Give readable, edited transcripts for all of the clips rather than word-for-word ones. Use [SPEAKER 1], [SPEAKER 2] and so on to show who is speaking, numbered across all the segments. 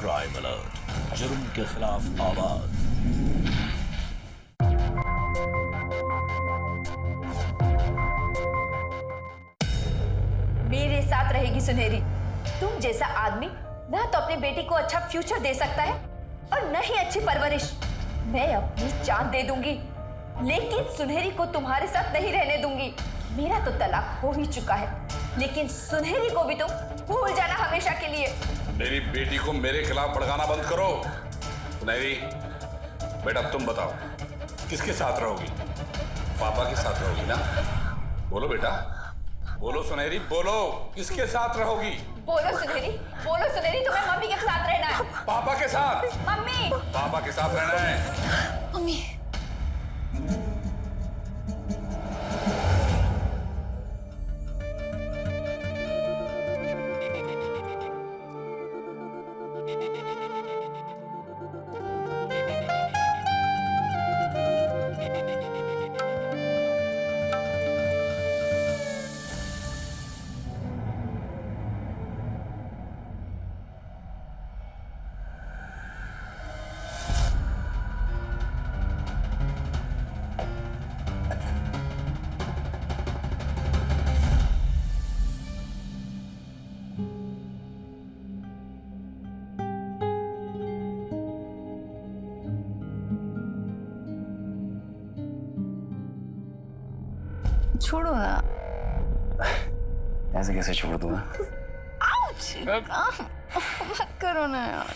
[SPEAKER 1] Crime alert, जुर्म के खिलाफ आवाज।
[SPEAKER 2] मेरे साथ रहेगी सुनहरी। तुम जैसा आदमी ना तो अपनी बेटी को अच्छा फ्यूचर दे सकता है और न ही अच्छी परवरिश। मैं अपनी जान दे दूंगी, लेकिन सुनहरी को तुम्हारे साथ नहीं रहने दूंगी। मेरा तो तलाक हो ही चुका है, लेकिन सुनहरी को भी तुम भूल जाना हमेशा के लिए।
[SPEAKER 3] मेरी बेटी को मेरे खिलाफ भड़काना बंद करो। सुनहरी बेटा, तुम बताओ किसके साथ रहोगी? पापा के साथ रहोगी ना? बोलो बेटा, बोलो सुनहरी, बोलो किसके साथ रहोगी?
[SPEAKER 2] बोलो सुनहरी, बोलो सुनहरी, तुम्हें मम्मी के साथ रहना है।
[SPEAKER 3] पापा के साथ?
[SPEAKER 2] मम्मी,
[SPEAKER 3] पापा के साथ रहना है।
[SPEAKER 2] मम्मी।
[SPEAKER 4] छोड़ो ना।
[SPEAKER 5] ऐसे कैसे छोड़ दूंगा?
[SPEAKER 4] मत करो ना यार।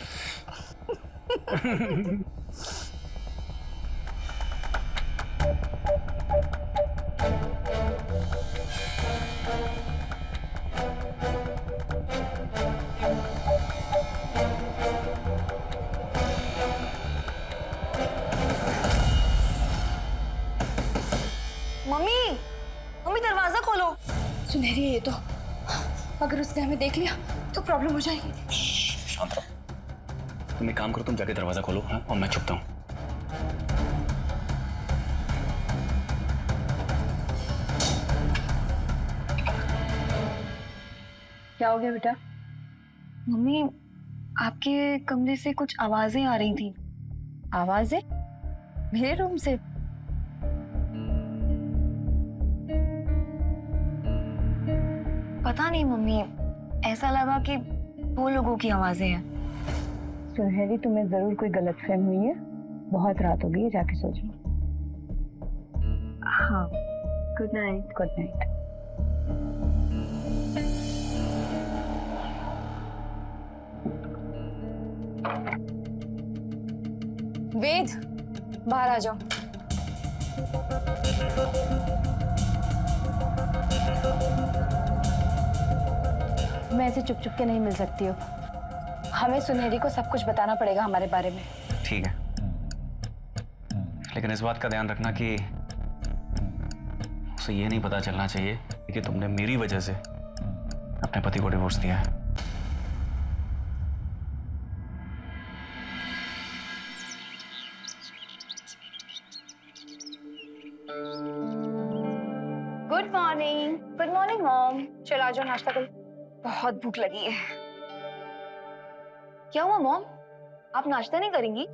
[SPEAKER 2] मम्मी, मम्मी दरवाजा खोलो। सुनहरी है ये तो, अगर उसने हमें देख लिया तो प्रॉब्लम हो जाएगी।
[SPEAKER 5] शांत रहो। तुम एक काम करो, तुम जाके दरवाजा खोलो, हाँ? और मैं छुपता हूँ।
[SPEAKER 4] क्या हो गया बेटा? मम्मी, आपके कमरे से कुछ आवाजें आ रही थी। आवाजें? मेरे रूम से? पता नहीं मम्मी, ऐसा लगा कि 2 लोगों की आवाजें हैं।
[SPEAKER 6] सुनहरी, तुम्हें जरूर कोई गलतफहमी हुई है। बहुत रात हो गई है, जाके सो जाओ।
[SPEAKER 4] हाँ, good night.
[SPEAKER 6] Good night.
[SPEAKER 2] Ved, बाहर आ जाओ।
[SPEAKER 6] मैं ऐसे चुप चुप के नहीं मिल सकती हूँ। हमें सुनहरी को सब कुछ बताना पड़ेगा हमारे बारे में।
[SPEAKER 5] ठीक है, लेकिन इस बात का ध्यान रखना कि उसे ये नहीं पता चलना चाहिए कि तुमने मेरी वजह से अपने पति को डिवोर्स दिया है।
[SPEAKER 4] Good morning. Good morning mom. चलो आ जाओ, नाश्ता करो। बहुत भूख लगी है। क्या हुआ मॉम, आप नाश्ता नहीं करेंगी?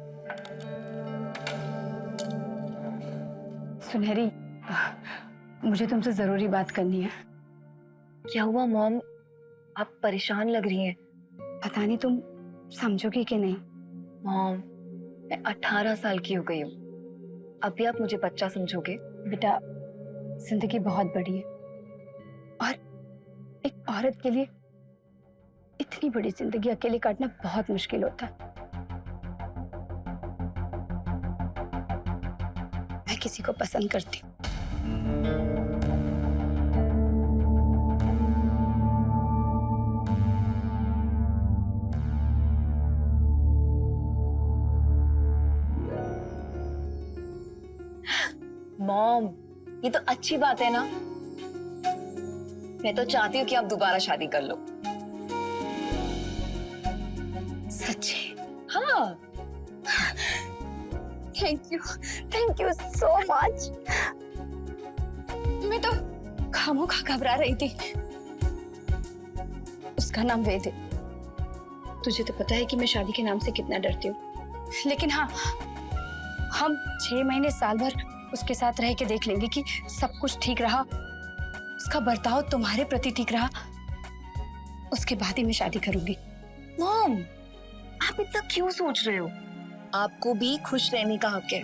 [SPEAKER 6] सुनहरी, मुझे तुमसे जरूरी बात करनी है।
[SPEAKER 4] क्या हुआ मॉम, आप परेशान लग रही हैं।
[SPEAKER 6] पता नहीं तुम समझोगी कि नहीं।
[SPEAKER 4] मॉम, मैं 18 साल की हो गई हूँ, अभी आप मुझे बच्चा समझोगे?
[SPEAKER 6] बेटा, जिंदगी बहुत बड़ी है और एक औरत के लिए इतनी बड़ी जिंदगी अकेले काटना बहुत मुश्किल होता है। मैं किसी को पसंद करती हूँ।
[SPEAKER 4] मॉम, ये तो अच्छी बात है ना। मैं तो चाहती हूँ कि आप दोबारा शादी कर लो।
[SPEAKER 6] सच्ची?
[SPEAKER 4] हाँ।
[SPEAKER 6] Thank you so much. मैं तो खामोखा घबरा रही थी। उसका नाम वेद है, तुझे तो पता है कि मैं शादी के नाम से कितना डरती हूँ, लेकिन हाँ, हम 6 महीने साल भर उसके साथ रह के देख लेंगे कि सब कुछ ठीक रहा, उसका बर्ताव तुम्हारे प्रति ठीक रहा, उसके बाद ही मैं शादी करूंगी।
[SPEAKER 4] मॉम, आप इतना क्यों सोच रहे हो? आपको भी खुश रहने का हक है।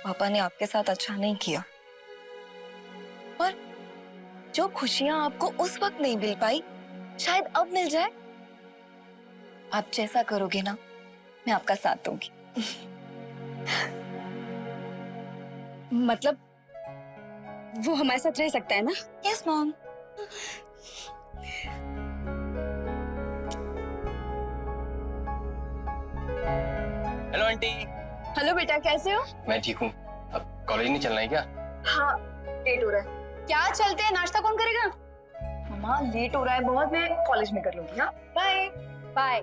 [SPEAKER 4] पापा ने आपके साथ अच्छा नहीं किया, और जो खुशियां आपको उस वक्त नहीं मिल पाई, शायद अब मिल जाए। आप जैसा करोगे ना, मैं आपका साथ दूंगी।
[SPEAKER 6] मतलब वो हमारे साथ रह सकता है ना?
[SPEAKER 4] Yes mom.
[SPEAKER 5] Hello aunty.
[SPEAKER 6] Hello बेटा, कैसे हो?
[SPEAKER 5] मैं ठीक हूँ। अब कॉलेज नहीं चलना है क्या?
[SPEAKER 4] हाँ, लेट हो रहा है।
[SPEAKER 6] क्या चलते हैं, नाश्ता कौन करेगा?
[SPEAKER 4] मम्मा, लेट हो रहा है बहुत, मैं कॉलेज में कर लूंगी। हाँ, bye
[SPEAKER 6] bye.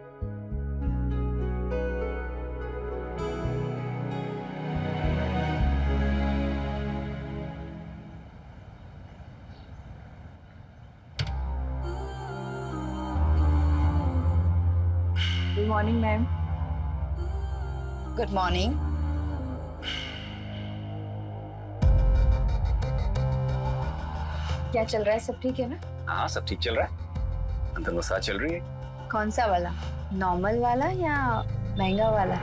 [SPEAKER 4] Good morning ma'am. Good morning.
[SPEAKER 6] क्या चल रहा है, सब ठीक है ना?
[SPEAKER 5] हाँ, सब ठीक चल रहा है। अंदर मसाज चल रही है।
[SPEAKER 6] कौन सा वाला, नॉर्मल वाला या महंगा वाला?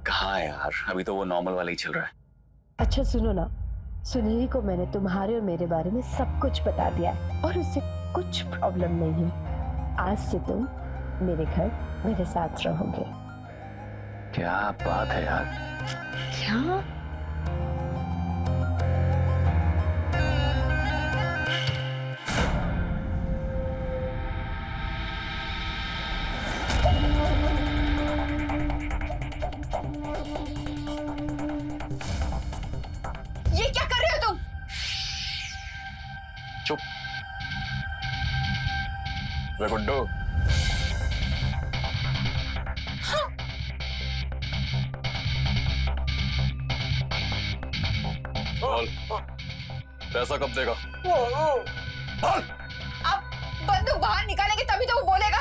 [SPEAKER 5] कहाँ यार, अभी तो वो नॉर्मल वाला ही चल रहा है।
[SPEAKER 7] अच्छा सुनो ना, सुनील को मैंने तुम्हारे और मेरे बारे में सब कुछ बता दिया है और उससे कुछ प्रॉब्लम नहीं है। आज से तुम मेरे घर मेरे साथ रहोगे।
[SPEAKER 5] क्या बात है यार।
[SPEAKER 7] क्या?
[SPEAKER 6] ये क्या कर रहे हो तुम?
[SPEAKER 5] चुप। वे गुड्डू, बोल, पैसा कब देगा? बोल।
[SPEAKER 6] अब बंदूक बाहर निकालेंगे तभी तो वो बोलेगा।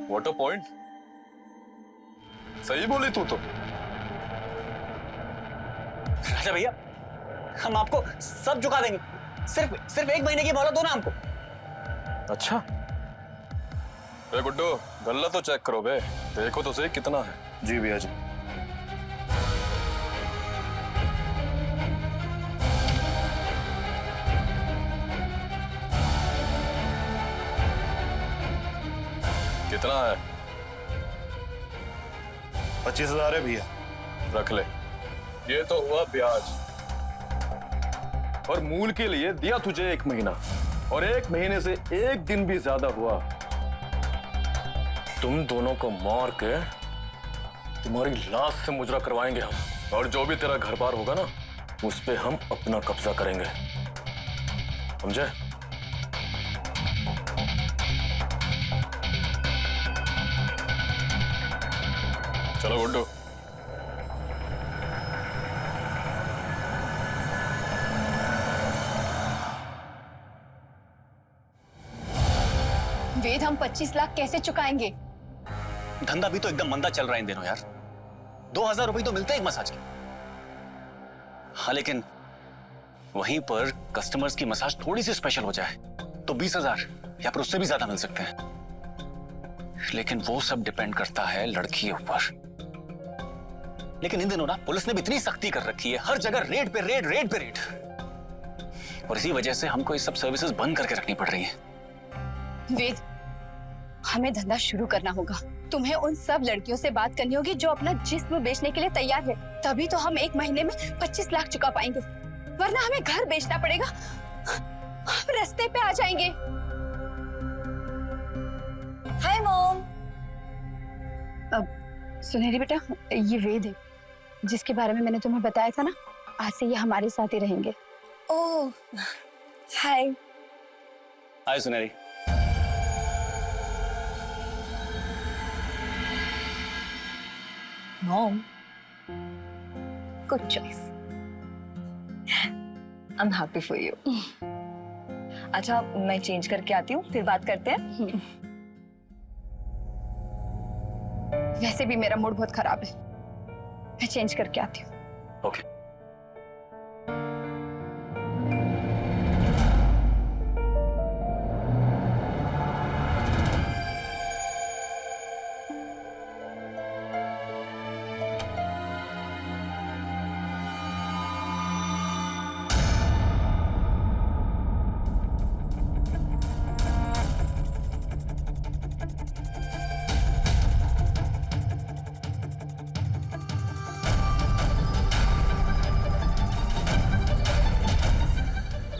[SPEAKER 8] What a point. सही बोली तू तो।
[SPEAKER 5] राजा भैया, हम आपको सब चुका देंगे, सिर्फ 1 महीने की मोहलत दो ना हमको।
[SPEAKER 8] अच्छा, ए गुड्डू, गल्ला तो चेक करो बे, देखो तो सही कितना है। जी भैया जी। कितना है?
[SPEAKER 9] 25,000 है भैया।
[SPEAKER 8] रख ले। ये तो हुआ ब्याज, और मूल के लिए दिया तुझे 1 महीना, और 1 महीने से 1 दिन भी ज्यादा हुआ, तुम दोनों को मार के तुम्हारी लाश से मुजरा करवाएंगे हम, और जो भी तेरा घर बार होगा ना, उस पे हम अपना कब्जा करेंगे, समझे? चलो गुड्डू।
[SPEAKER 6] वेद, हम 25 लाख कैसे चुकाएंगे?
[SPEAKER 5] धंधा भी तो एकदम मंदा चल रहा है इन दिनों यार। 2,000 रुपए तो मिलते हैं एक मसाज के। हाँ, लेकिन वहीं पर कस्टमर्स की मसाज थोड़ी सी स्पेशल हो जाए तो 20,000 या फिर उससे भी ज्यादा मिल सकते हैं। लेकिन वो सब डिपेंड करता है लड़की के ऊपर। लेकिन इन दिनों ना पुलिस ने भी इतनी सख्ती कर रखी है, हर जगह रेड पे रेड, रेड पे रेड, और इसी वजह से हमको ये सब सर्विसेज बंद करके रखनी पड़ रही हैं।
[SPEAKER 6] वेद, हमें धंधा शुरू करना होगा। तुम्हें उन सब लड़कियों से बात करनी होगी जो अपना जिस्म बेचने के लिए तैयार है, तभी तो हम 1 महीने में 25 लाख चुका पाएंगे, वरना हमें घर बेचना पड़ेगा, हम रास्ते पे आ जाएंगे।
[SPEAKER 4] Hi mom.
[SPEAKER 6] अब सुनहरी बेटा, ये वेद है जिसके बारे में मैंने तुम्हें बताया था ना, आज से ये हमारे साथ ही रहेंगे।
[SPEAKER 4] ओह, हाय।
[SPEAKER 5] हाय सुनहरी।
[SPEAKER 6] Mom, good choice.
[SPEAKER 4] I am happy for you. अच्छा मैं चेंज करके आती हूँ, फिर बात करते हैं।
[SPEAKER 6] वैसे भी मेरा मूड बहुत खराब है, मैं चेंज करके आती हूँ।
[SPEAKER 5] ओके।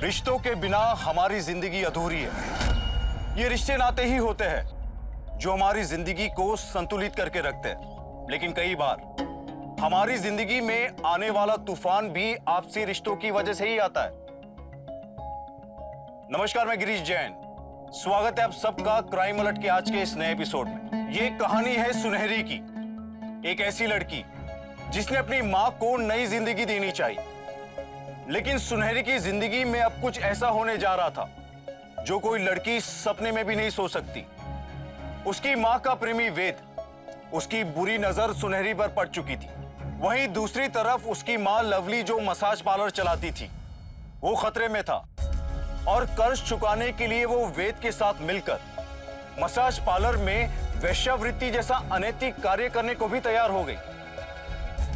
[SPEAKER 9] रिश्तों के बिना हमारी जिंदगी अधूरी है। ये रिश्ते नाते ही होते हैं जो हमारी जिंदगी को संतुलित करके रखते हैं। लेकिन कई बार हमारी जिंदगी में आने वाला तूफान भी आपसी रिश्तों की वजह से ही आता है। नमस्कार, मैं गिरीश जैन। स्वागत है आप सबका क्राइम अलर्ट के आज के इस नए एपिसोड में। ये कहानी है सुनहरी की, एक ऐसी लड़की जिसने अपनी मां को नई जिंदगी देनी चाहिए, लेकिन सुनहरी की जिंदगी में अब कुछ ऐसा होने जा रहा था जो कोई लड़की सपने में भी नहीं सोच सकती। उसकी मां का प्रेमी वेद, उसकी बुरी नजर सुनहरी पर पड़ चुकी थी। वहीं दूसरी तरफ उसकी मां लवली जो मसाज पार्लर चलाती थी, वो खतरे में था और कर्ज चुकाने के लिए वो वेद के साथ मिलकर मसाज पार्लर में वेश्यावृत्ति जैसा अनैतिक कार्य करने को भी तैयार हो गई।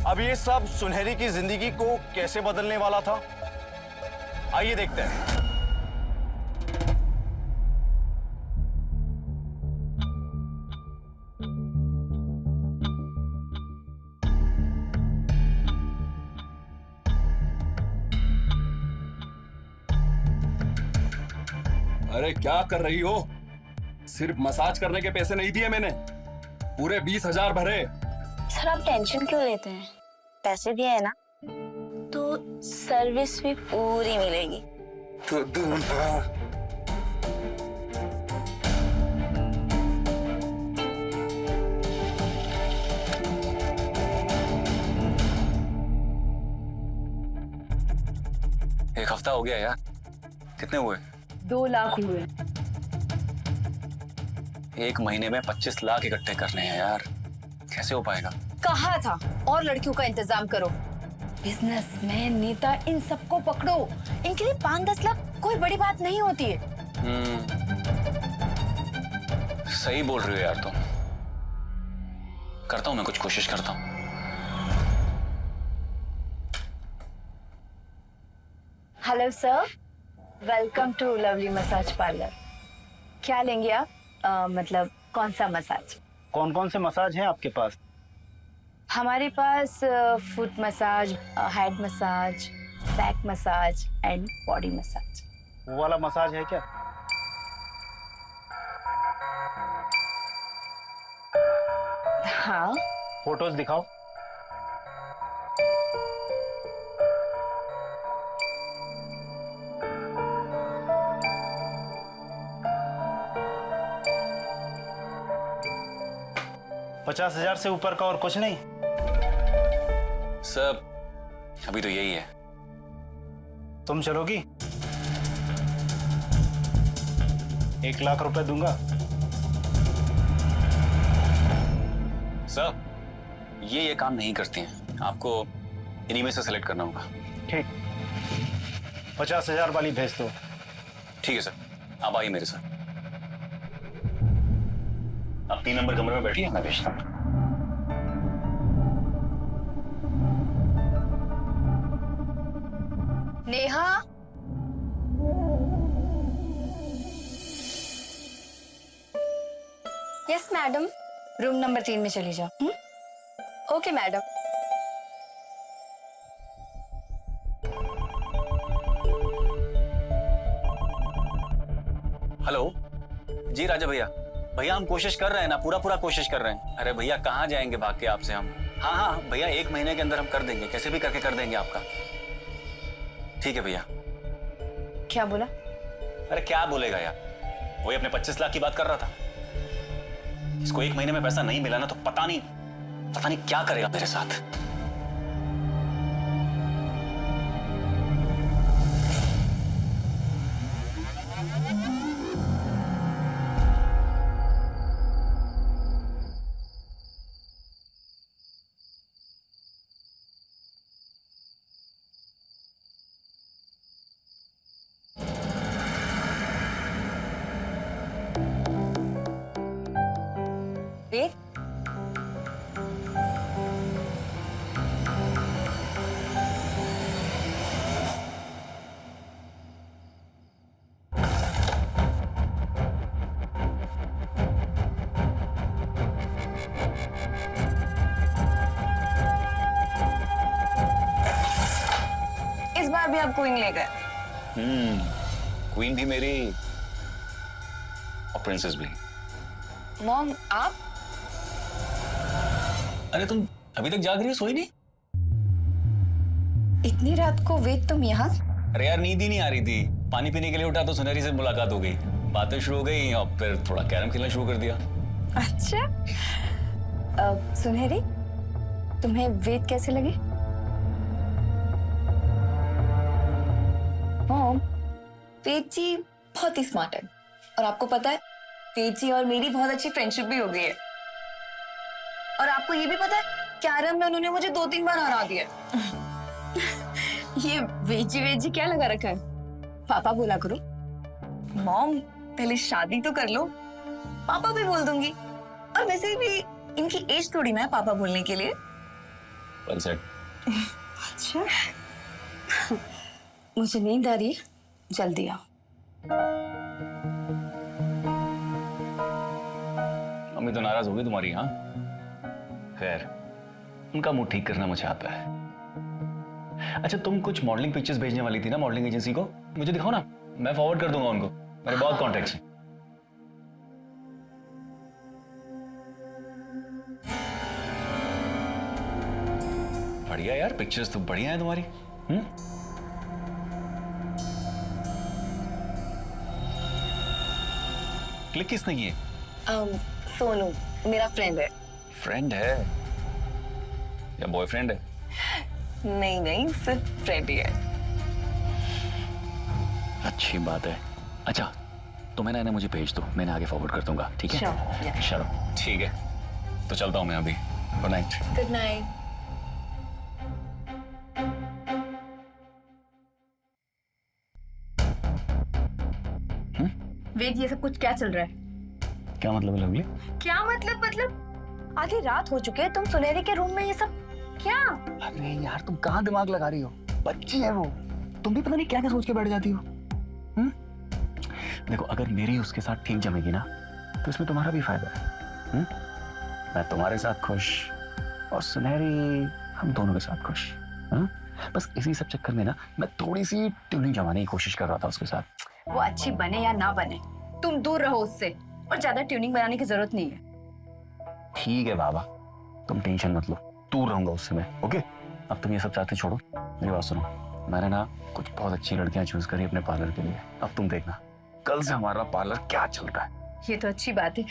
[SPEAKER 9] अब ये सब सुनहरी की जिंदगी को कैसे बदलने वाला था, आइए देखते हैं।
[SPEAKER 10] अरे क्या कर रही हो? सिर्फ मसाज करने के पैसे नहीं दिए मैंने, पूरे 20,000 भरे।
[SPEAKER 11] सर आप टेंशन क्यों लेते हैं? पैसे दिए है ना, तो सर्विस भी पूरी मिलेगी।
[SPEAKER 10] तो दूंगा।
[SPEAKER 5] एक हफ्ता हो गया यार, कितने हुए?
[SPEAKER 6] 2 लाख हुए।
[SPEAKER 5] एक महीने में 25 लाख इकट्ठे करने हैं यार, कैसे हो पाएगा?
[SPEAKER 2] कहा था और लड़कियों का इंतजाम करो। बिजनेसमैन, नेता, इन सबको पकड़ो। इनके लिए 5-10 लाख कोई बड़ी बात नहीं होती है।
[SPEAKER 5] सही बोल रही हो यार तुम। करता हूं, मैं कुछ कोशिश करता हूं।
[SPEAKER 2] Hello sir, welcome to lovely massage parlour. क्या लेंगे आप? मतलब कौन सा मसाज?
[SPEAKER 12] कौन कौन से मसाज हैं आपके पास?
[SPEAKER 2] हमारे पास foot massage, head massage, back massage and body massage.
[SPEAKER 12] वो वाला मसाज है क्या?
[SPEAKER 2] हाँ।
[SPEAKER 12] फोटोज दिखाओ। $50,000 से ऊपर का और कुछ नहीं?
[SPEAKER 5] सब अभी तो यही है।
[SPEAKER 12] तुम चलोगी? 1 लाख रुपए दूंगा।
[SPEAKER 5] सर ये काम नहीं करते हैं, आपको इन्हीं में से सेलेक्ट करना होगा।
[SPEAKER 12] ठीक, 50,000 वाली भेज दो।
[SPEAKER 5] ठीक है सर, आप आइए मेरे साथ। आप 3 नंबर कमरे में बैठिए, मैं भेजता हूँ।
[SPEAKER 2] Neha,
[SPEAKER 6] yes madam. Room number 3 में चली जाओ। Okay madam.
[SPEAKER 5] हेलो जी राजा भैया। भैया हम कोशिश कर रहे हैं ना, पूरा कोशिश कर रहे हैं। अरे भैया कहाँ जाएंगे भाग के आपसे हम। हाँ भैया 1 महीने के अंदर हम कर देंगे, कैसे भी करके कर देंगे आपका। ठीक है भैया।
[SPEAKER 2] क्या बोला?
[SPEAKER 5] अरे क्या बोलेगा यार, वही अपने 25 लाख की बात कर रहा था। इसको 1 महीने में पैसा नहीं मिला ना तो पता नहीं क्या करेगा मेरे साथ।
[SPEAKER 4] भी आप क्वीन ले गए।
[SPEAKER 5] क्वीन भी मेरी और प्रिंसेस भी।
[SPEAKER 4] मॉम आप?
[SPEAKER 5] अरे तुम अभी तक जाग रही हो, सोई नहीं?
[SPEAKER 6] इतनी रात को वेद तुम यहाँ?
[SPEAKER 5] अरे यार नींद ही नहीं आ रही थी, पानी पीने के लिए उठा तो सुनहरी से मुलाकात हो गई, बातें शुरू हो गई और फिर थोड़ा कैरम खेलना शुरू कर दिया।
[SPEAKER 6] अच्छा सुनहरी, तुम्हें वेद कैसे लगे?
[SPEAKER 4] मॉम वेद जी बहुत ही स्मार्ट है और आपको पता है वेद जी और मेरी बहुत अच्छी फ्रेंडशिप भी हो गई है। और आपको ये भी पता है कैरम में उन्होंने मुझे 2-3 बार हरा दिया।
[SPEAKER 6] ये वेद जी क्या लगा रखा है?
[SPEAKER 4] पापा बोला करो। मॉम पहले शादी तो कर लो, पापा भी बोल दूंगी। और वैसे भी इनकी एज थोड़ी ना है पापा बोलने के लिए।
[SPEAKER 5] Well said.
[SPEAKER 6] अच्छा मुझे नींद आ रही है, जल्दी आओ।
[SPEAKER 5] मम्मी तो नाराज होगी तुम्हारी। हाँ खैर, उनका मूड ठीक करना मुझे आता है। अच्छा तुम कुछ मॉडलिंग पिक्चर्स भेजने वाली थी ना मॉडलिंग एजेंसी को, मुझे दिखाओ ना, मैं फॉरवर्ड कर दूंगा उनको, मेरे बहुत कॉन्टैक्ट्स हैं। बढ़िया यार, पिक्चर्स तो बढ़िया है तुम्हारी। क्लिक किसने की है?
[SPEAKER 4] सोनू मेरा फ्रेंड है।
[SPEAKER 5] फ्रेंड है या बॉयफ्रेंड है?
[SPEAKER 4] नहीं नहीं, सिर्फ फ्रेंड ही है।
[SPEAKER 5] अच्छी बात है। अच्छा तो मैंने मुझे भेज दो, मैंने आगे फॉरवर्ड कर दूंगा, ठीक है? चलो ठीक है, तो चलता हूँ मैं अभी। Good night.
[SPEAKER 4] Good night.
[SPEAKER 6] Ved ये सब कुछ क्या चल रहा है?
[SPEAKER 5] क्या मतलब है लवली?
[SPEAKER 6] क्या मतलब आधी रात हो चुकी है, तुम सुनहरी के रूम में ये सब क्या?
[SPEAKER 5] अरे यार तुम कहाँ दिमाग लगा रही हो, बच्ची है वो, तुम भी पता नहीं क्या क्या सोच के बैठ जाती हो। देखो अगर मेरी उसके साथ ठीक जमेगी ना तो इसमें तुम्हारा भी फायदा है। मैं तुम्हारे साथ खुश और सुनहरी हम दोनों के साथ खुश। बस इसी सब चक्कर में ना मैं थोड़ी सी ट्यूनिंग जमाने की कोशिश कर रहा था उसके साथ।
[SPEAKER 6] वो अच्छी बने या ना बने, तुम दूर रहो उससे, और ज्यादा ट्यूनिंग बनाने की जरूरत नहीं है।
[SPEAKER 5] ठीक है बाबा, तुम टेंशन मत लो, दूर रहूंगा उससे मैं। ओके अब तुम ये सब चाहते छोड़ो, मेरी बात सुनो, मैंने ना कुछ बहुत अच्छी लड़कियां चूज करी अपने पार्लर के लिए। अब तुम देखना कल से हमारा पार्लर क्या चल रहा है।
[SPEAKER 6] ये तो अच्छी बात है,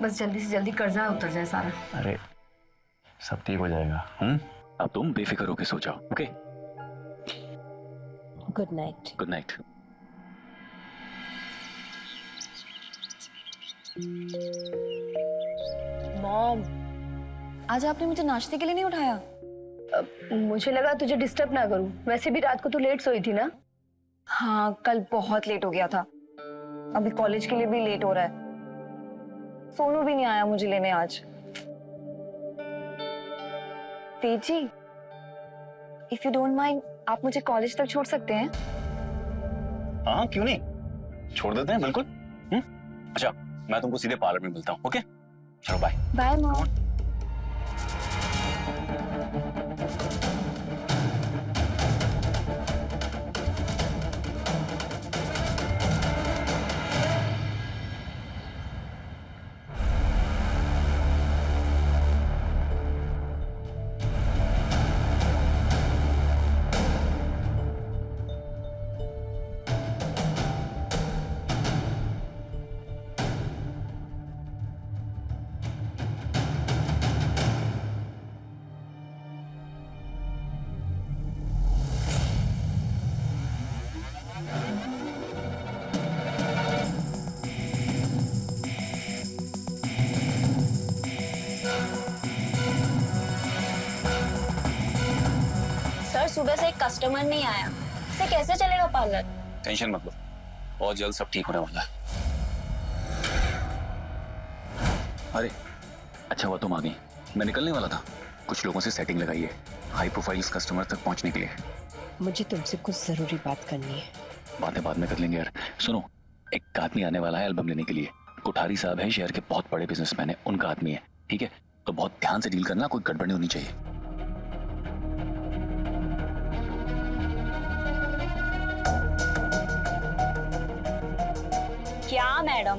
[SPEAKER 6] बस जल्दी से जल्दी कर्जा उतर जाए सारा।
[SPEAKER 5] अरे सब ठीक हो जाएगा। अब तुम बेफिक्र होके सो जाओ। Okay
[SPEAKER 7] good night.
[SPEAKER 5] Good night.
[SPEAKER 4] Mom आज आपने मुझे नाश्ते के लिए नहीं उठाया?
[SPEAKER 6] मुझे लगा तुझे डिस्टर्ब ना करूं, वैसे भी रात को तू लेट सोई थी ना।
[SPEAKER 4] हाँ कल बहुत लेट हो गया था, अभी कॉलेज के लिए भी लेट हो रहा है। सोनू भी नहीं आया मुझे लेने आज। तेजी इफ यू डोंट माइंड आप मुझे कॉलेज तक छोड़ सकते हैं?
[SPEAKER 5] हाँ क्यों नहीं, छोड़ देते हैं बिल्कुल। अच्छा मैं तुमको सीधे पार्लर में मिलता हूँ। ओके चलो बाय।
[SPEAKER 6] Bye mom.
[SPEAKER 11] सुबह से एक कस्टमर नहीं आया, इससे कैसे चलेगा पार्लर?
[SPEAKER 5] टेंशन मत लो, बहुत जल्द सब ठीक होने वाला है। अरे अच्छा हुआ तुम आ गई, मैं निकलने वाला था। कुछ लोगों से सेटिंग लगाई है हाई प्रोफाइल कस्टमर तक पहुंचने के लिए।
[SPEAKER 7] मुझे तुमसे कुछ जरूरी बात करनी है।
[SPEAKER 5] बातें बाद में कर लेंगे यार। सुनो, एक आदमी आने वाला है एल्बम लेने के लिए। कोठारी साहब है, शहर के बहुत बड़े बिजनेसमैन है, उनका आदमी है, ठीक है? तो बहुत ध्यान से डील करना, कोई गड़बड़ नहीं होनी चाहिए।
[SPEAKER 11] क्या मैडम,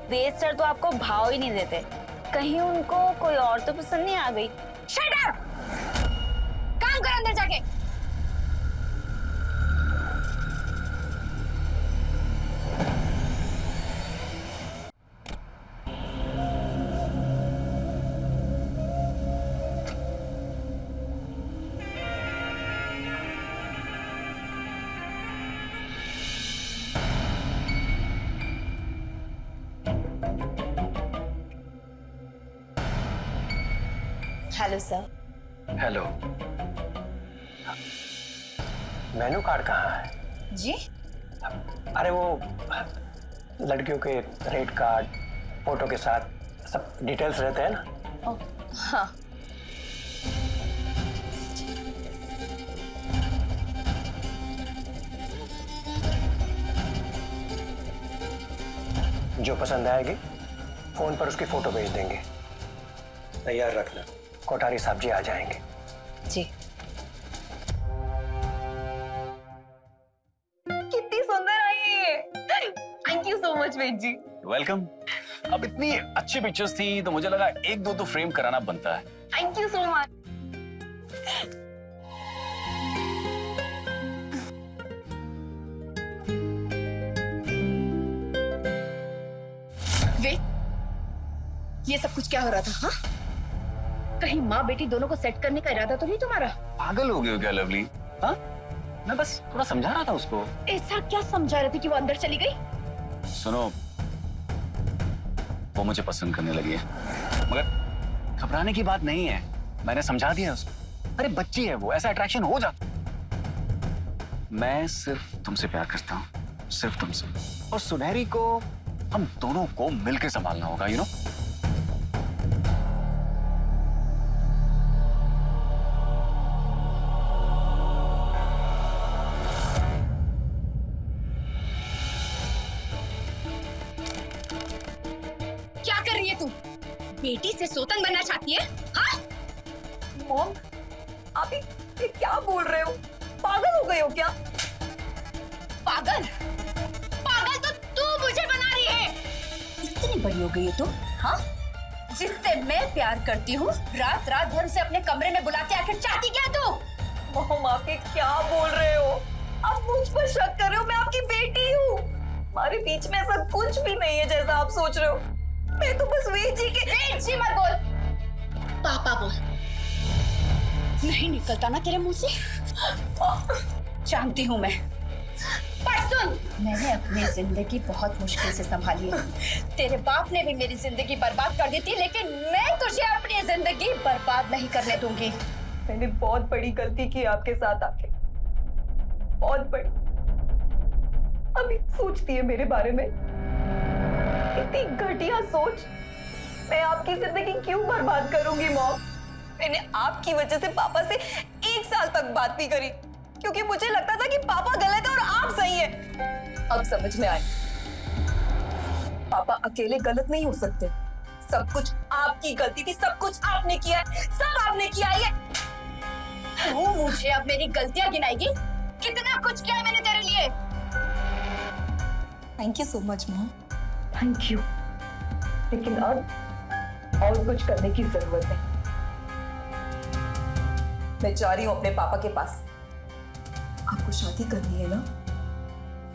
[SPEAKER 11] वेद सर तो आपको भाव ही नहीं देते। कहीं उनको कोई और तो पसंद नहीं आ गई?
[SPEAKER 6] Shut up! काम कर अंदर जाके।
[SPEAKER 2] Hello sir.
[SPEAKER 12] Hello. Menu card कहाँ है?
[SPEAKER 2] जी?
[SPEAKER 12] अरे वो लड़कियों के रेट कार्ड फोटो के साथ सब डिटेल्स रहते हैं ना।
[SPEAKER 2] हाँ।
[SPEAKER 12] जो पसंद आएगी फोन पर उसकी फोटो भेज देंगे। तैयार रखना, कोठारी साहब जी आ जाएंगे।
[SPEAKER 2] जी। कितनी सुंदर आई है। Thank you so much Ved ji.
[SPEAKER 5] Welcome. अब इतनी अच्छी पिक्चर्स थी तो मुझे लगा एक दो तो फ्रेम कराना बनता है।
[SPEAKER 2] Thank you so much.
[SPEAKER 6] ये सब कुछ क्या हो रहा था? हाँ, कहीं माँ बेटी दोनों को सेट करने का इरादा तो नहीं तुम्हारा?
[SPEAKER 5] पागल हो गए हो क्या लवली? हाँ, मैं बस थोड़ा समझा रहा था उसको।
[SPEAKER 6] ऐसा क्या समझा रहे थे कि वो अंदर चली गई?
[SPEAKER 5] सुनो, वो मुझे पसंद करने लगी है, मगर घबराने की बात नहीं है। मैंने समझा दिया उसको। अरे बच्ची है वो, ऐसा अट्रैक्शन हो जाता। मैं सिर्फ तुमसे प्यार करता हूँ, सिर्फ तुमसे। और सुनहरी को हम दोनों को मिलकर संभालना होगा, यू नो।
[SPEAKER 6] क्या कर रही है तू? बेटी से सोतन बनना चाहती है? हाँ?
[SPEAKER 2] मॉम, आप ये क्या बोल रहे हो? पागल हो गए हो क्या?
[SPEAKER 6] पागल? पागल तो तू मुझे बना रही है। इतनी बड़ी हो गई है तू, हाँ? जिससे मैं प्यार करती हूँ, रात रात भर उसे अपने कमरे में बुलाते आखिर चाहती क्या तू?
[SPEAKER 2] मॉम, आप ये क्या बोल रहे हो? आप मुझ पर शक कर रहे हो? मैं आपकी बेटी हूँ। हमारे बीच में ऐसा कुछ भी नहीं है जैसा आप सोच रहे हो। मैं तो बस वेद जी के।
[SPEAKER 6] वेद जी मत बोल, पापा बोल। नहीं निकलता ना तेरे मुंह से? जानती हूँ मैं। पर सुन, मैंने अपनी जिंदगी बहुत मुश्किल से संभाली है। तेरे बाप ने भी मेरी जिंदगी बर्बाद कर दी थी, लेकिन मैं तुझे अपनी जिंदगी बर्बाद नहीं करने दूंगी।
[SPEAKER 2] मैंने बहुत बड़ी गलती की आपके साथ आके, बहुत बड़ी। अभी सोचती है मेरे बारे में? इतनी घटिया सोच। मैं आपकी जिंदगी क्यों बर्बाद करूंगी मॉम? मैंने आपकी वजह से पापा से 1 साल तक बात नहीं करी, क्योंकि मुझे लगता था कि पापा गलत है और आप सही है। अब समझ में आया, पापा अकेले गलत नहीं हो सकते। सब कुछ आपकी गलती थी, सब कुछ आपने किया है, सब आपने किया है।
[SPEAKER 6] तू मुझे अब मेरी गलतियां गिनाएगी? कितना कुछ किया है मैंने तेरे लिए।
[SPEAKER 2] Thank you so much mom, thank you. लेकिन अब और कुछ करने की जरूरत है। मैं जा रही हूँ अपने पापा के पास। आपको शादी करनी है ना,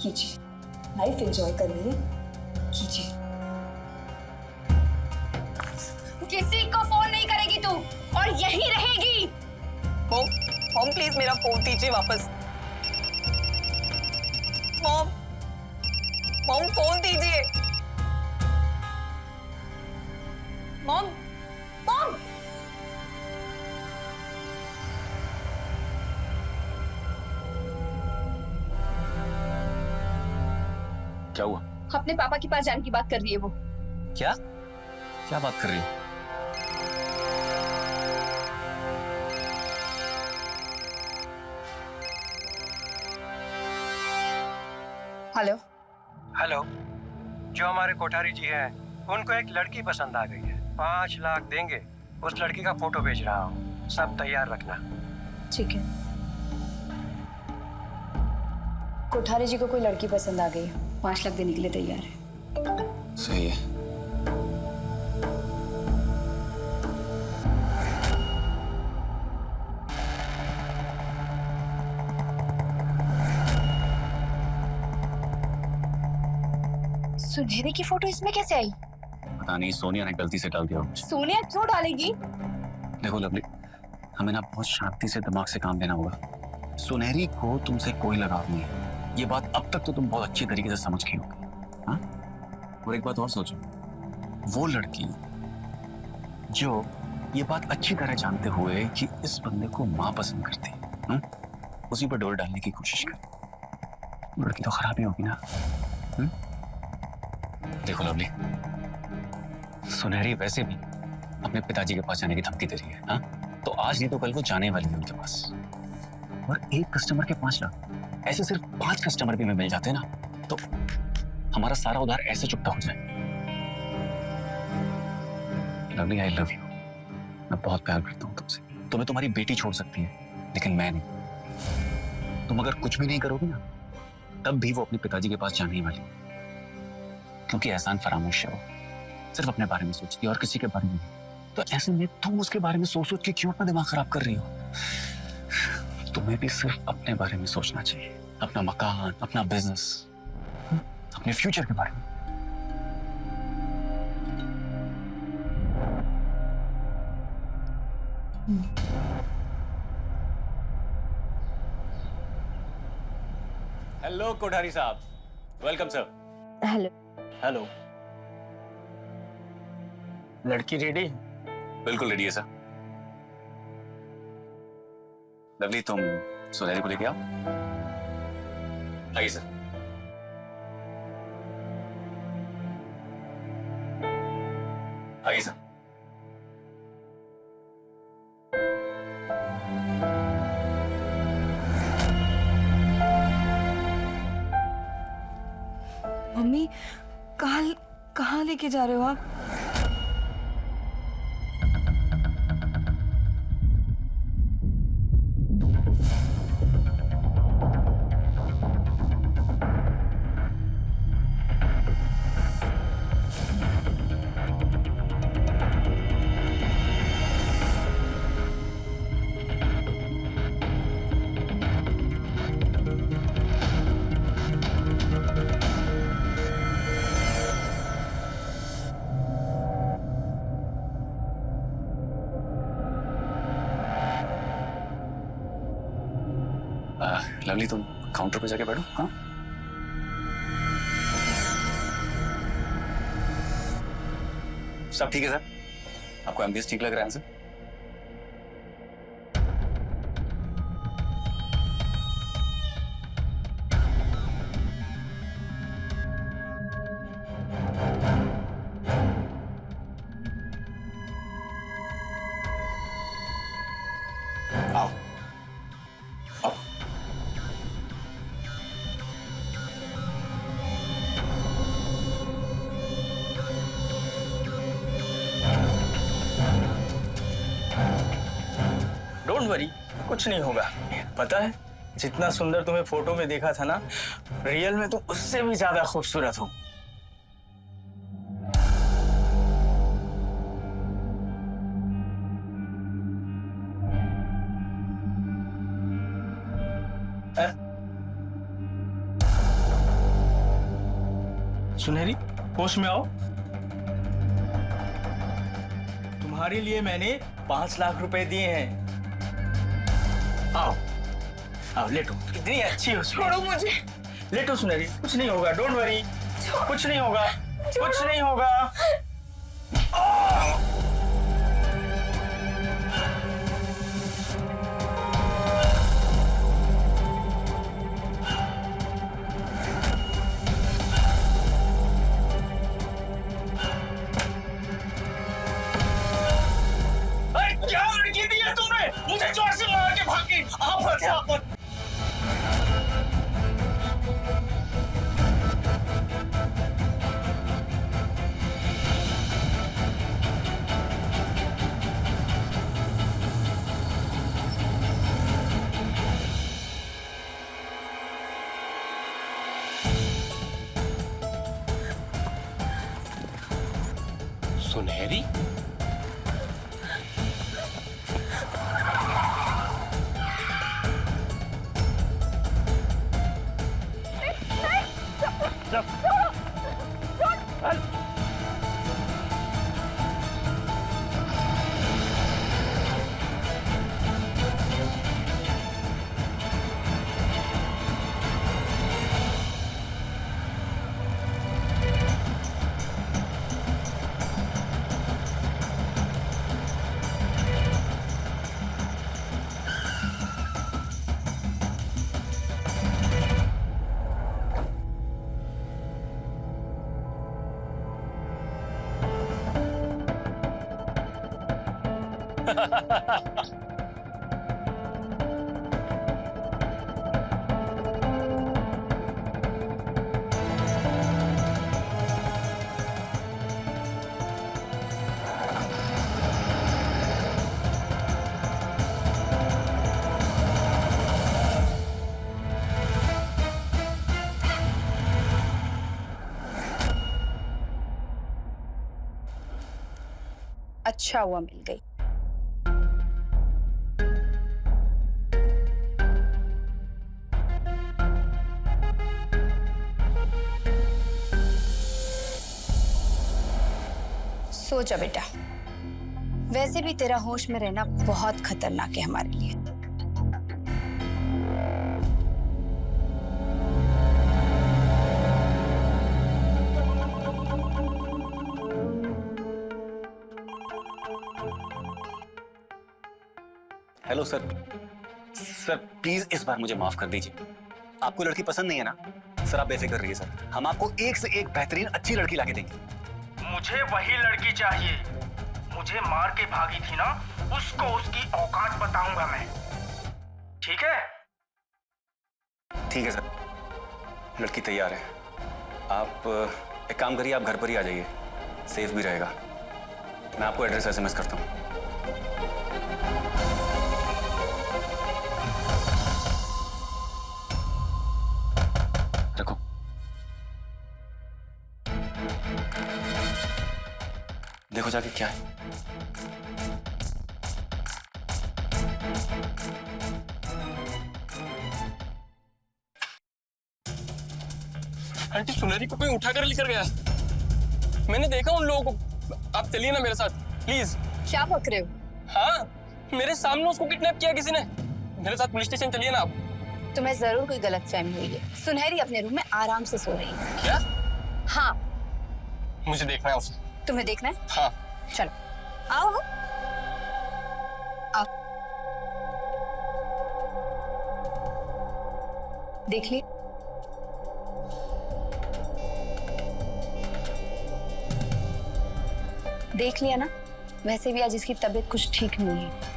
[SPEAKER 2] कीजिए। लाइफ एंजॉय करनी है, कीजिए।
[SPEAKER 6] किसी को फोन नहीं करेगी तू और यहीं रहेगी।
[SPEAKER 2] मॉम प्लीज मेरा फोन दीजिए वापस। मॉम फोन दीजिए। मॉम।
[SPEAKER 5] क्या हुआ?
[SPEAKER 6] अपने पापा के पास जाने की बात कर रही है वो।
[SPEAKER 5] क्या क्या बात कर रही है?
[SPEAKER 6] हेलो।
[SPEAKER 12] हेलो, जो हमारे कोठारी जी हैं, उनको एक लड़की पसंद आ गई है। 5 लाख देंगे। उस लड़की का फोटो भेज रहा हूँ, सब तैयार रखना।
[SPEAKER 6] ठीक है। कोठारी जी को कोई लड़की पसंद आ गई है, 5 लाख देने के लिए तैयार है।
[SPEAKER 5] सही है।
[SPEAKER 6] सुनहरे की फोटो इसमें कैसे आई?
[SPEAKER 5] पता नहीं, सोनिया ने गलती से डाल दिया होगा।
[SPEAKER 6] सोनिया क्यों डालेगी?
[SPEAKER 5] देखो लवली, हमें ना बहुत शांति से दिमाग से काम लेना होगा। सुनहरी को तुमसे कोई लगाव नहीं है, ये बात अब तक तो तुम बहुत अच्छी तरीके से समझ गई होगी। हाँ, और एक बात और सोचो, वो लड़की जो ये बात अच्छी तरह जानते हुए कि इस बंदे को माँ पसंद करती है, उसी पर डोर डालने की कोशिश कर, लड़की तो खराब ही होगी ना। देखो लवली, सुनहरी वैसे भी अपने पिताजी के पास जाने की धमकी दे रही है। हाँ, तो आज नहीं तो कल वो जाने वाली है उनके पास। और एक कस्टमर के 5 लाख, ऐसे सिर्फ 5 कस्टमर भी में मिल जाते हैं ना, तो हमारा सारा उधार ऐसे चुकता हो जाए। Lovely, I love you. मैं बहुत प्यार करता हूँ तुमसे। तुम्हें तुम्हारी बेटी छोड़ सकती है, लेकिन मैं नहीं। तुम अगर कुछ भी नहीं करोगी ना, तब भी वो अपने पिताजी के पास जाने ही वाली, क्योंकि एहसान फरामोश है, वो सिर्फ अपने बारे में सोचती है और किसी के बारे में नहीं। तो ऐसे में तुम उसके बारे में सोच सोच के क्यों अपना दिमाग खराब कर रही हो? तुम्हें भी सिर्फ अपने बारे में सोचना चाहिए, अपना मकान, अपना बिजनेस, अपने फ्यूचर के बारे में। हेलो कोठारी साहब, वेलकम सर।
[SPEAKER 7] हेलो।
[SPEAKER 5] हेलो।
[SPEAKER 12] लड़की रेडी?
[SPEAKER 5] बिल्कुल रेडी है सर। लवली, तुम सुनहरी को लेके आओ। आइए सर। आइए सर।
[SPEAKER 4] मम्मी, कहाँ लेके जा रहे हो आप?
[SPEAKER 5] लवली, तुम काउंटर पे जाके बैठो। हाँ, सब ठीक है सर? आपको एमबीएस ठीक लग रहा है सर? आओ।
[SPEAKER 12] डोंट वरी, कुछ नहीं होगा। पता है, जितना सुंदर तुम्हें फोटो में देखा था ना, रियल में तुम उससे भी ज्यादा खूबसूरत हो। सुनहरी, होश में आओ। तुम्हारे लिए मैंने 5 लाख रुपए दिए हैं। आओ आओ, लेटो। कितनी अच्छी हो। छोड़ो मुझे। लेटो सुनहरी, कुछ नहीं होगा, डोंट वरी, कुछ नहीं होगा, कुछ नहीं होगा। क्या लड़की दी है तुमने? मुझे जोर से लगा के भागी। आप
[SPEAKER 8] सुनहरी?
[SPEAKER 6] अच्छा हुआ मिल गई। सो जा बेटा, वैसे भी तेरा होश में रहना बहुत खतरनाक है हमारे लिए।
[SPEAKER 5] Hello sir. सर प्लीज इस बार मुझे माफ कर दीजिए। आपको लड़की पसंद नहीं है ना? सर आप बेफिक्र रहिए सर, हम आपको एक से एक बेहतरीन अच्छी लड़की लाके देंगे।
[SPEAKER 12] मुझे वही लड़की चाहिए, मुझे मार के भागी थी ना, उसको उसकी औकात बताऊंगा मैं। ठीक है?
[SPEAKER 5] ठीक है सर, लड़की तैयार है। आप एक काम करिए, आप घर पर ही आ जाइए, सेफ भी रहेगा। मैं आपको एड्रेस SMS करता हूँ। रखो। देखो जाके क्या है।
[SPEAKER 8] आंटी सुनहरी को कोई उठाकर लेकर गया। मैंने देखा उन लोगों को। आप चलिए ना मेरे साथ प्लीज।
[SPEAKER 6] क्या बक रहे हो?
[SPEAKER 8] हाँ, मेरे सामने उसको किडनैप किया किसी ने। मेरे साथ पुलिस स्टेशन चलिए ना आप।
[SPEAKER 6] तुम्हें जरूर कोई गलतफहमी हुई है। सुनहरी अपने रूम में आराम से सो रही है।
[SPEAKER 8] क्या?
[SPEAKER 6] हाँ।
[SPEAKER 8] मुझे देखना है उसे।
[SPEAKER 6] तुम्हें देखना है?
[SPEAKER 8] हाँ।
[SPEAKER 6] चलो आओ आओ। देख ली? देख लिया ना? वैसे भी आज इसकी तबीयत कुछ ठीक नहीं है।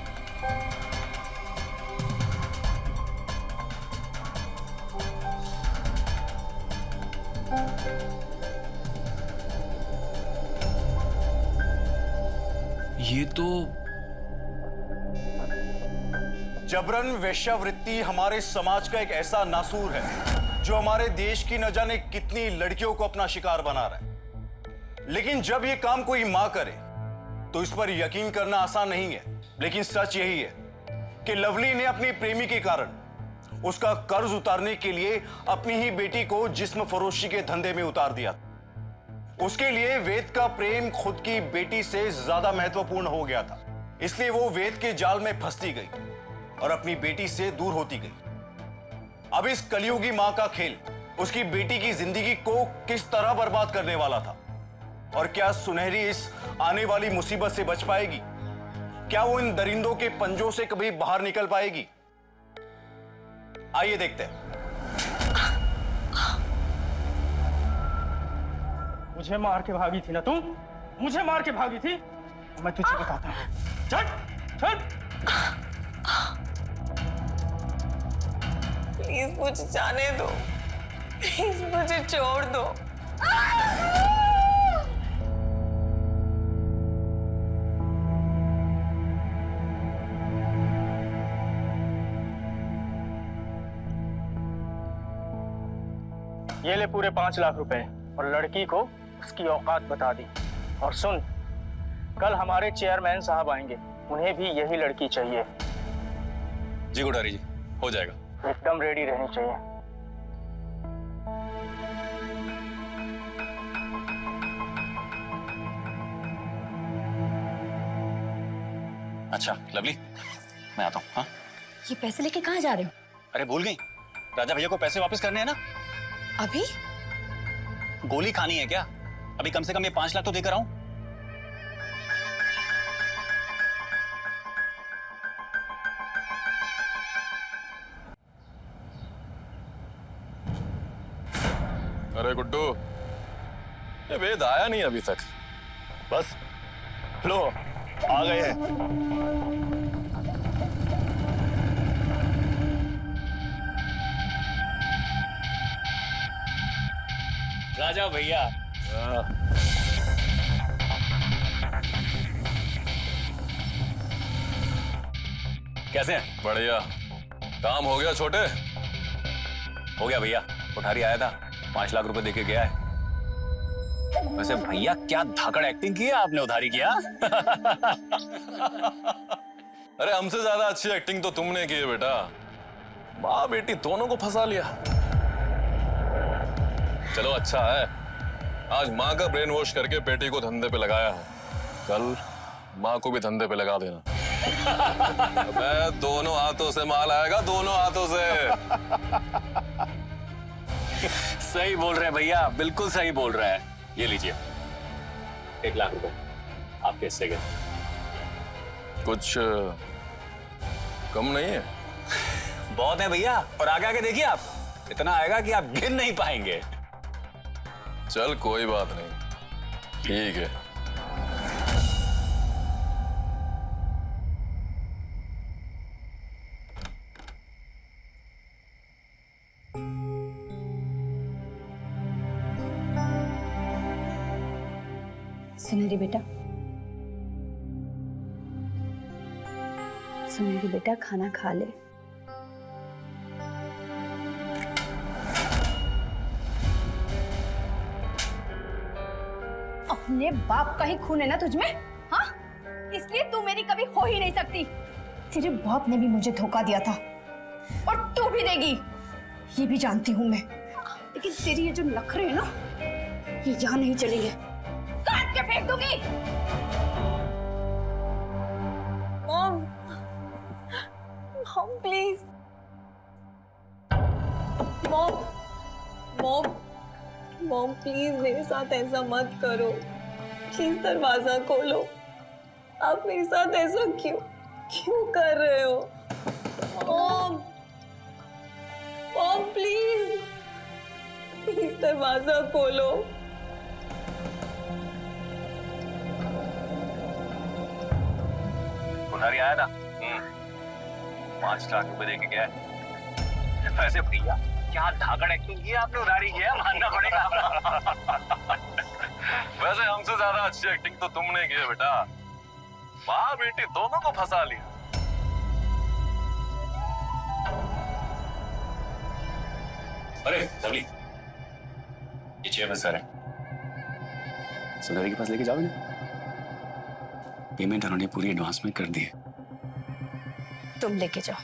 [SPEAKER 10] ये तो
[SPEAKER 9] जबरन वेश्यावृत्ति हमारे समाज का एक ऐसा नासूर है जो हमारे देश की न जाने कितनी लड़कियों को अपना शिकार बना रहा है। लेकिन जब ये काम कोई मां करे तो इस पर यकीन करना आसान नहीं है। लेकिन सच यही है कि लवली ने अपनी प्रेमी के कारण उसका कर्ज उतारने के लिए अपनी ही बेटी को जिस्म फरोशी के धंधे में उतार दिया। उसके लिए वेद का प्रेम खुद की बेटी से ज्यादा महत्वपूर्ण हो गया था, इसलिए वो वेद के जाल में फंसती गई और अपनी बेटी से दूर होती गई। अब इस कलयुगी मां का खेल उसकी बेटी की जिंदगी को किस तरह बर्बाद करने वाला था, और क्या सुनहरी इस आने वाली मुसीबत से बच पाएगी? क्या वो इन दरिंदों के पंजों से कभी बाहर निकल पाएगी? आइए देखते हैं।
[SPEAKER 12] मुझे मार के भागी थी ना तुम? मुझे मार के भागी थी? मैं तुझे बताता हूँ। चल चल।
[SPEAKER 4] प्लीज मुझे जाने दो, प्लीज मुझे छोड़ दो।
[SPEAKER 12] ये ले पूरे 5 लाख रुपए और लड़की को उसकी औकात बता दी। और सुन, कल हमारे चेयरमैन साहब आएंगे, उन्हें भी यही लड़की चाहिए।
[SPEAKER 5] जी कोठारी जी, हो जाएगा।
[SPEAKER 12] एकदम रेडी रहनी चाहिए।
[SPEAKER 5] अच्छा लवली, मैं आता हूँ। हाँ,
[SPEAKER 6] ये पैसे लेके कहाँ जा रहे हो?
[SPEAKER 5] अरे भूल गई, राजा भैया को पैसे वापस करने हैं ना।
[SPEAKER 6] अभी?
[SPEAKER 5] गोली खानी है क्या? अभी कम से कम ये 5 लाख तो देकर आऊं।
[SPEAKER 8] अरे गुड्डू, ये वेद आया नहीं अभी तक। बस लो, आ गए हैं।
[SPEAKER 5] राजा भैया। कैसे हैं?
[SPEAKER 8] बढ़िया। काम हो गया छोटे?
[SPEAKER 5] हो गया भैया, कोठारी आया था, 5 लाख रुपए देके गया है। वैसे भैया क्या धाकड़ एक्टिंग की है आपने, उधारी किया?
[SPEAKER 8] अरे हमसे ज्यादा अच्छी एक्टिंग तो तुमने की है बेटा। माँ बेटी दोनों को फंसा लिया। चलो अच्छा है, आज माँ का ब्रेन वॉश करके बेटी को धंधे पे लगाया है, कल माँ को भी धंधे पे लगा देना। अबे दोनों हाथों से माल आएगा, दोनों हाथों से।
[SPEAKER 5] सही बोल रहे हैं भैया, बिल्कुल सही बोल रहे हैं। ये लीजिए 1 लाख रुपए आपके हिस्से के।
[SPEAKER 8] कुछ कम नहीं है?
[SPEAKER 5] बहुत है भैया, और आगे आगे देखिए आप, इतना आएगा कि आप गिन नहीं पाएंगे।
[SPEAKER 8] चल कोई बात नहीं, ठीक है।
[SPEAKER 6] सुनहरी बेटा, सुनहरी बेटा, खाना खा ले। अपने बाप का ही खून है ना तुझमें? हाँ, इसलिए तू मेरी कभी हो ही नहीं सकती। तेरे बाप ने भी मुझे धोखा दिया था और तू भी देगी, ये भी जानती हूँ मैं। लेकिन तेरी ये जो नखरे हैं ना, ये यहाँ नहीं चलेंगे, काट के फेंक दूंगी।
[SPEAKER 4] Mom, mom please, mom, mom, mom please मेरे साथ ऐसा मत करो, प्लीज दरवाजा खोलो। आप मेरे साथ ऐसा क्यों कर रहे हो? मॉम, मॉम प्लीज, प्लीज दरवाजा खोलो।
[SPEAKER 5] कोठारी आया था, 5 लाख रुपए देके गया है। वैसे भैया क्या धाकड़ एक्टिंग की है आपने, उधारी किया, मानना पड़ेगा।
[SPEAKER 8] वैसे हमसे ज्यादा अच्छी एक्टिंग तो तुमने की है बेटा। माँ बेटी दोनों को फंसा लिया।
[SPEAKER 5] अरे लवली, ये चेयर सर है, सुनहरी के पास लेके जाओगे ना? पेमेंट उन्होंने पूरी एडवांस में कर दी है।
[SPEAKER 6] तुम लेके जाओ,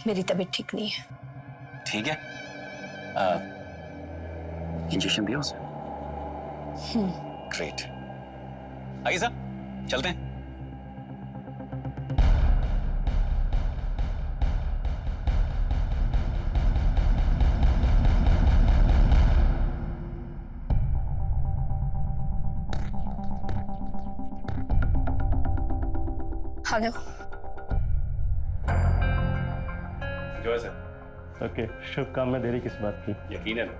[SPEAKER 6] मेरी तबीयत ठीक नहीं है।
[SPEAKER 5] ठीक है, इंजेक्शन दिया उसे? ग्रेट। आइए साहब, चलते हैं।
[SPEAKER 6] हेलो।
[SPEAKER 5] जो है सर।
[SPEAKER 13] ओके, शुभ काम में देरी किस बात की?
[SPEAKER 5] यकीनन।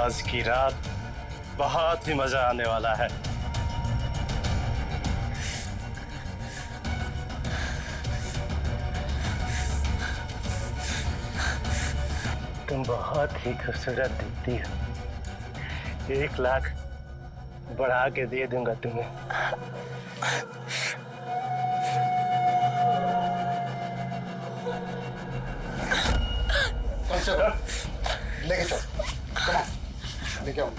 [SPEAKER 13] आज की रात बहुत ही मजा आने वाला है। तुम बहुत ही खूबसूरत दिखती हो। 1 लाख बढ़ा के दे दूंगा तुम्हें।
[SPEAKER 9] लेके चलो, लेके आओ।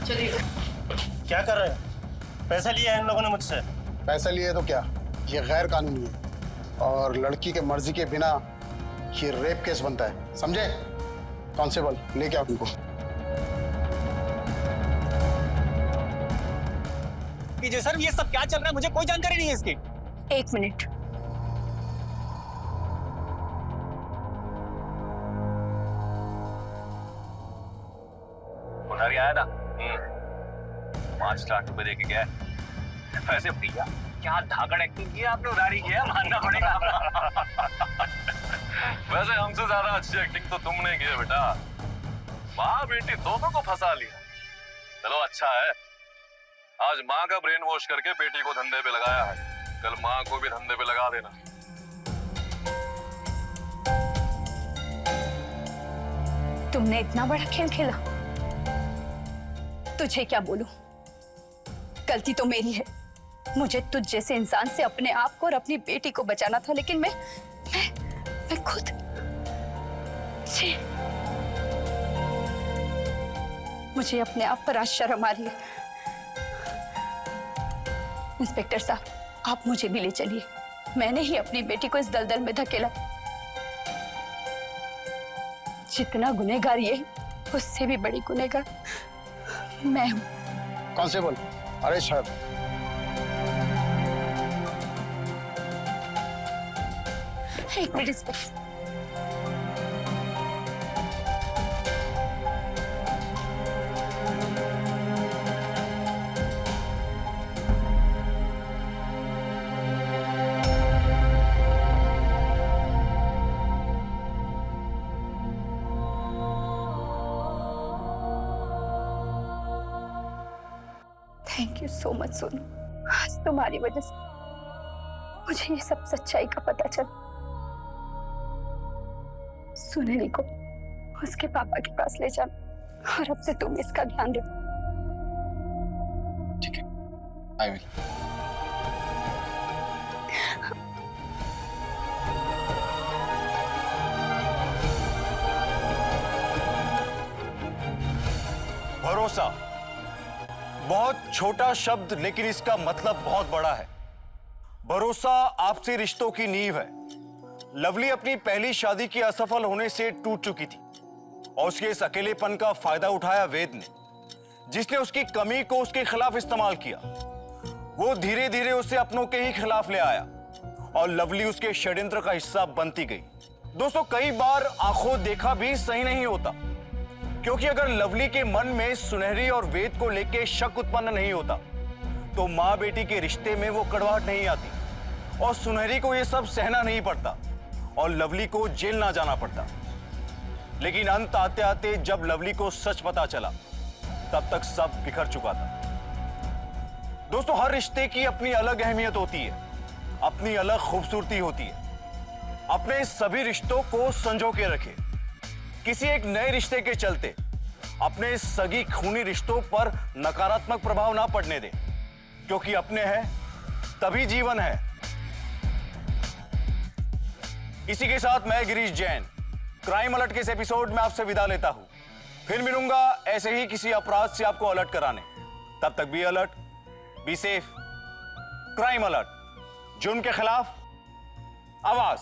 [SPEAKER 2] चलिए।
[SPEAKER 13] क्या कर रहे हो? पैसा लिया है इन लोगों ने मुझसे।
[SPEAKER 9] पैसा लिए तो क्या, ये गैर कानूनी है और लड़की के मर्जी के बिना ये रेप केस बनता है, समझे? कांस्टेबल लेके आओ उनको।
[SPEAKER 5] सर ये सब क्या चल रहा है, मुझे कोई जानकारी नहीं है इसकी।
[SPEAKER 6] 1 मिनट।
[SPEAKER 5] उधारी आया था 5 लाख रुपए देके गया। वैसे भैया क्या धाकड़ एक्टिंग की है आपने, उधारी किया मानना पड़ेगा।
[SPEAKER 8] वैसे हमसे ज्यादा अच्छी एक्टिंग तो तुमने की है बेटा। माँ बेटी दोनों को फंसा लिया। चलो अच्छा है, आज माँ का ब्रेन वॉश करके बेटी को धंधे पे लगाया है, कल माँ को भी धंधे पे लगा देना।
[SPEAKER 6] तुमने इतना बड़ा खेल खेला। तुझे क्या बोलूं, गलती तो मेरी है। मुझे तुझ जैसे इंसान से अपने आप को और अपनी बेटी को बचाना था, लेकिन मैं खुद छी। मुझे अपने आप पर आज शर्म आ रही है। इंस्पेक्टर साहब, आप मुझे भी ले चलिए। मैंने ही अपनी बेटी को इस दलदल में धकेला। जितना गुनहगार ये, उससे भी बड़ी गुनहगार मैं हूं।
[SPEAKER 9] कांस्टेबल, अरे सर,
[SPEAKER 6] एक minute inspector. Thank you so much Sonu. आज तुम्हारी वजह से मुझे ये सब सच्चाई का पता चला। सुनहरी को उसके पापा के पास ले जाना और अब से तुम इसका ध्यान रखो।
[SPEAKER 9] ठीक है, आई विल। भरोसा बहुत छोटा शब्द, लेकिन इसका मतलब बहुत बड़ा है। भरोसा आपसी रिश्तों की नींव है। लवली अपनी पहली शादी की असफल होने से टूट चुकी थी और उसके इस अकेलेपन का फायदा उठाया वेद ने, जिसने उसकी कमी को उसके खिलाफ इस्तेमाल किया। वो धीरे धीरे उसे अपनों के ही खिलाफ ले आया और लवली उसके षड्यंत्र का हिस्सा बनती गई। दोस्तों, कई बार आंखों देखा भी सही नहीं होता, क्योंकि अगर लवली के मन में सुनहरी और वेद को लेकर शक उत्पन्न नहीं होता तो मां बेटी के रिश्ते में वो कड़वाहट नहीं आती और सुनहरी को ये सब सहना नहीं पड़ता और लवली को जेल ना जाना पड़ता। लेकिन अंत आते आते जब लवली को सच पता चला, तब तक सब बिखर चुका था। दोस्तों, हर रिश्ते की अपनी अलग अहमियत होती है, अपनी अलग खूबसूरती होती है। अपने सभी रिश्तों को संजो के रखें। किसी एक नए रिश्ते के चलते अपने सगी खूनी रिश्तों पर नकारात्मक प्रभाव ना पड़ने दें, क्योंकि अपने हैं तभी जीवन है। इसी के साथ मैं गिरीश जैन क्राइम अलर्ट के इस एपिसोड में आपसे विदा लेता हूं। फिर मिलूंगा ऐसे ही किसी अपराध से आपको अलर्ट कराने। तब तक be alert, be safe. Crime alert, जुर्म के खिलाफ आवाज।